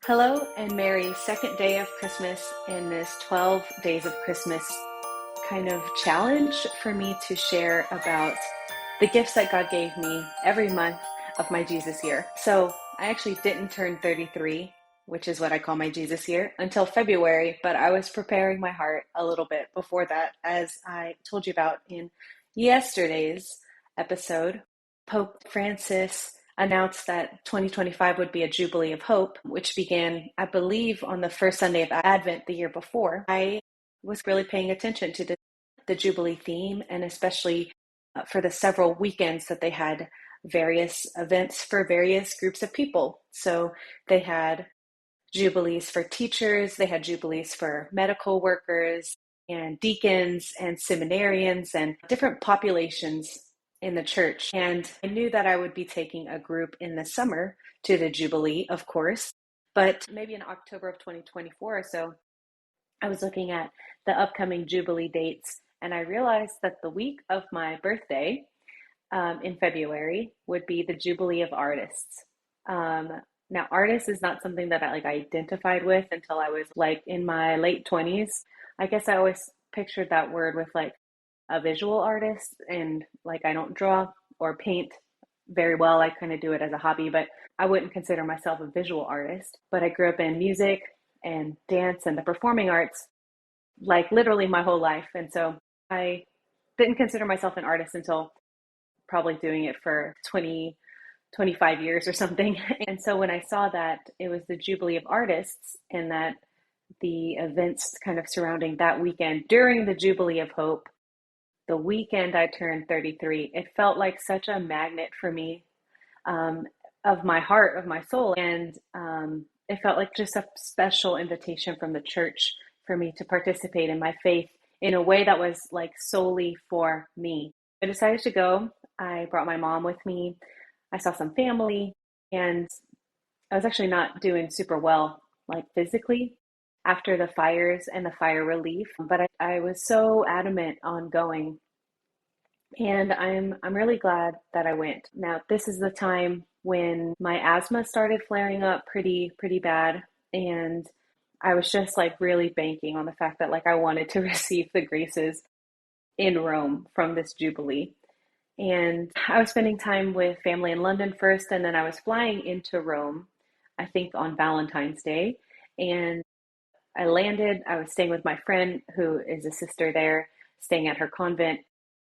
Hello and merry second day of Christmas in this 12 days of Christmas kind of challenge for me to share about the gifts that God gave me every month of my Jesus year. So I actually didn't turn 33, which is what I call my Jesus year, until February, but I was preparing my heart a little bit before that, as I told you about in yesterday's episode. Pope Francis announced that 2025 would be a Jubilee of Hope, which began, I believe, on the first Sunday of Advent the year before. I was really paying attention to the Jubilee theme, and especially for the several weekends that they had various events for various groups of people. So they had Jubilees for teachers, they had Jubilees for medical workers and deacons and seminarians and different populations in the church. And I knew that I would be taking a group in the summer to the Jubilee, of course, but maybe in October of 2024 or so, I was looking at the upcoming Jubilee dates, and I realized that the week of my birthday in February would be the Jubilee of Artists. Now, artist is not something that I identified with until I was in my late 20s. I guess I always pictured that word with a visual artist, and I don't draw or paint very well. I kind of do it as a hobby, but I wouldn't consider myself a visual artist. But I grew up in music and dance and the performing arts literally my whole life. And so I didn't consider myself an artist until probably doing it for 25 years or something. And so when I saw that it was the Jubilee of Artists and that the events kind of surrounding that weekend during the Jubilee of Hope, the weekend I turned 33, it felt like such a magnet for me, of my heart, of my soul. And it felt like just a special invitation from the church for me to participate in my faith in a way that was solely for me. I decided to go. I brought my mom with me. I saw some family, and I was actually not doing super well, physically, after the fires and the fire relief, but I was so adamant on going, and I'm really glad that I went. Now, this is the time when my asthma started flaring up pretty bad, and I was just really banking on the fact that I wanted to receive the graces in Rome from this Jubilee. And I was spending time with family in London first, and then I was flying into Rome, I think on Valentine's Day. And I landed, I was staying with my friend who is a sister there, staying at her convent.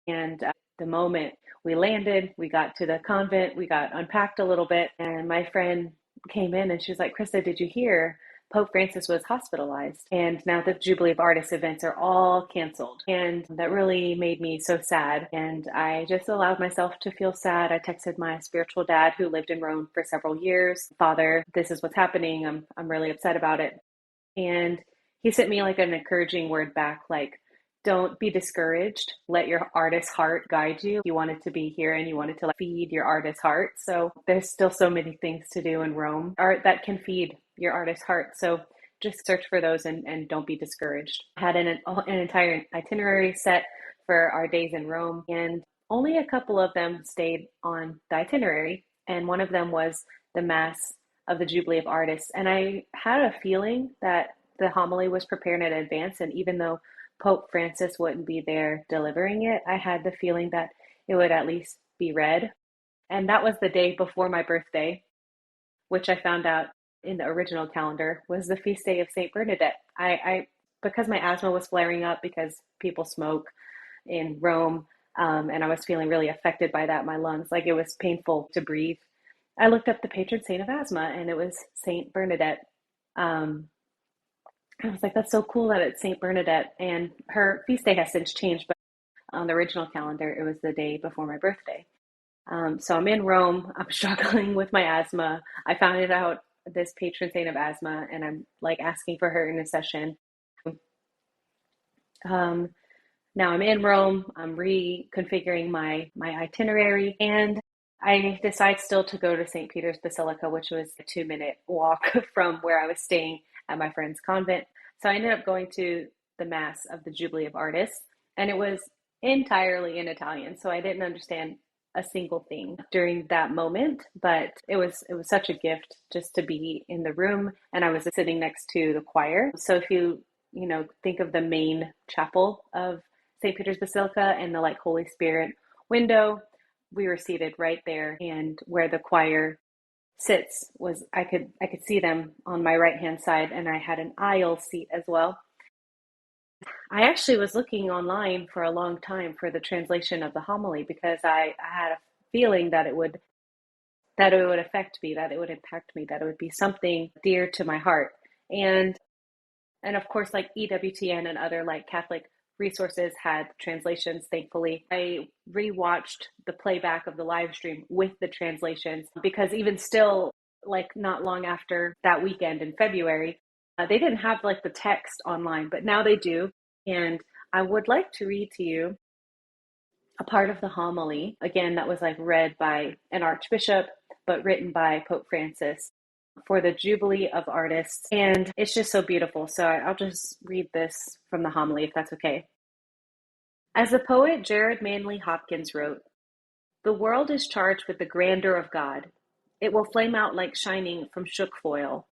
And the moment we landed, we got to the convent, we got unpacked a little bit, and my friend came in and she was like, "Krista, did you hear? Pope Francis was hospitalized, and now the Jubilee of Artists events are all canceled." And that really made me so sad. And I just allowed myself to feel sad. I texted my spiritual dad who lived in Rome for several years. "Father, this is what's happening. I'm really upset about it." And he sent me an encouraging word back, "Don't be discouraged. Let your artist heart guide you. You wanted to be here and you wanted to feed your artist heart. So there's still so many things to do in Rome, art that can feed your artist heart. So just search for those and don't be discouraged." I had an entire itinerary set for our days in Rome, and only a couple of them stayed on the itinerary. And one of them was the Mass of the Jubilee of Artists. And I had a feeling that the homily was prepared in advance. And even though Pope Francis wouldn't be there delivering it, I had the feeling that it would at least be read. And that was the day before my birthday, which I found out in the original calendar was the feast day of Saint Bernadette. I because my asthma was flaring up because people smoke in Rome, and I was feeling really affected by that. My lungs, it was painful to breathe. I looked up the patron saint of asthma, and it was Saint Bernadette. I was like, that's so cool that it's Saint Bernadette, and her feast day has since changed, but on the original calendar, it was the day before my birthday. So I'm in Rome. I'm struggling with my asthma. I found out this patron saint of asthma, and I'm asking for her intercession. Now I'm in Rome. I'm reconfiguring my itinerary, and I decide still to go to St. Peter's Basilica, which was a 2-minute walk from where I was staying at my friend's convent. So I ended up going to the Mass of the Jubilee of Artists, and it was entirely in Italian, so I didn't understand a single thing during that moment, but it was such a gift just to be in the room, and I was sitting next to the choir. So if you think of the main chapel of St. Peter's Basilica and the like Holy Spirit window, we were seated right there, and where the choir sits was I could see them on my right hand side, and I had an aisle seat as well. I actually was looking online for a long time for the translation of the homily because I had a feeling that it would affect me, that it would impact me, that it would be something dear to my heart. And of course, like EWTN and other like Catholic resources had translations, thankfully. I rewatched the playback of the live stream with the translations because even still, like not long after that weekend in February, they didn't have like the text online, but now they do. And I would like to read to you a part of the homily, again, that was like read by an archbishop, but written by Pope Francis for the Jubilee of Artists. And it's just so beautiful. So I'll just read this from the homily, if that's okay. As the poet Jared Manley Hopkins wrote, "The world is charged with the grandeur of God. It will flame out like shining from shook foil.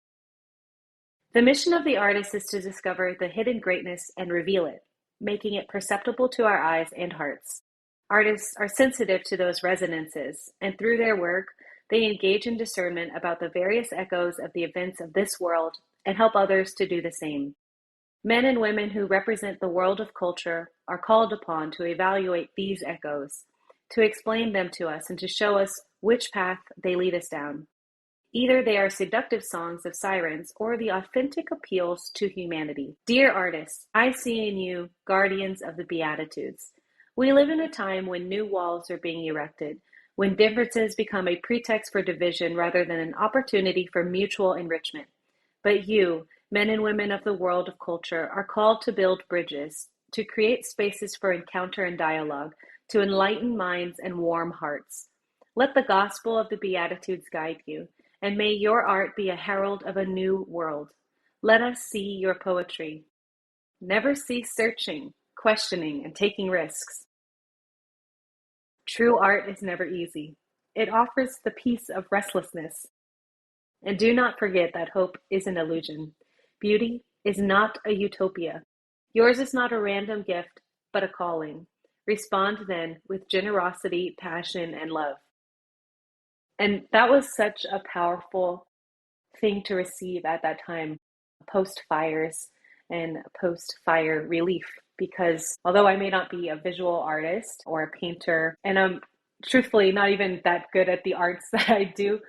The mission of the artist is to discover the hidden greatness and reveal it, making it perceptible to our eyes and hearts. Artists are sensitive to those resonances, and through their work, they engage in discernment about the various echoes of the events of this world and help others to do the same. Men and women who represent the world of culture are called upon to evaluate these echoes, to explain them to us and to show us which path they lead us down. Either they are seductive songs of sirens or the authentic appeals to humanity. Dear artists, I see in you guardians of the Beatitudes. We live in a time when new walls are being erected, when differences become a pretext for division rather than an opportunity for mutual enrichment. But you, men and women of the world of culture, are called to build bridges, to create spaces for encounter and dialogue, to enlighten minds and warm hearts. Let the gospel of the Beatitudes guide you, and may your art be a herald of a new world. Let us see your poetry. Never cease searching, questioning, and taking risks. True art is never easy. It offers the peace of restlessness. And do not forget that hope is an illusion. Beauty is not a utopia. Yours is not a random gift, but a calling. Respond then with generosity, passion, and love." And that was such a powerful thing to receive at that time, post fires and post fire relief, because although I may not be a visual artist or a painter, and I'm truthfully not even that good at the arts that I do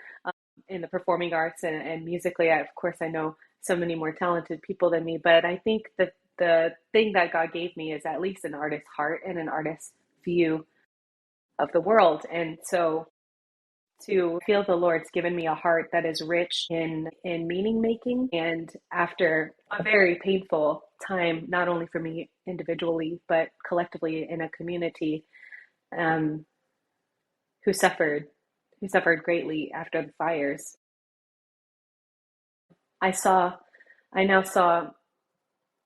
in the performing arts and musically, of course, I know so many more talented people than me, but I think that the thing that God gave me is at least an artist's heart and an artist's view of the world. And so to feel the Lord's given me a heart that is rich in meaning making. And after a very painful time, not only for me individually, but collectively in a community who suffered greatly after the fires, I now saw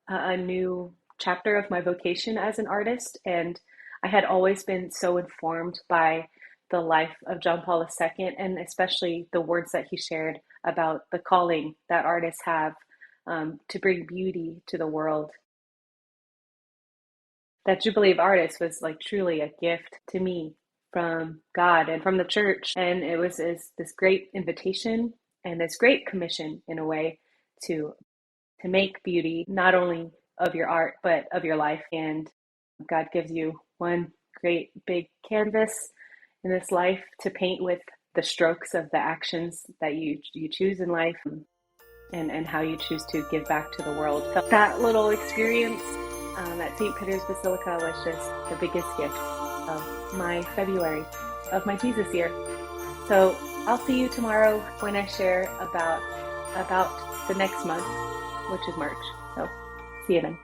a new chapter of my vocation as an artist. And I had always been so informed by the life of John Paul II, and especially the words that he shared about the calling that artists have to bring beauty to the world. That Jubilee of Artists was like truly a gift to me from God and from the church. And it was this great invitation and this great commission in a way to make beauty not only of your art, but of your life. And God gives you one great big canvas in this life to paint with the strokes of the actions that you choose in life and how you choose to give back to the world. So that little experience at St. Peter's Basilica was just the biggest gift of my February, of my Jesus year. So I'll see you tomorrow when I share about the next month, which is March. So see you then.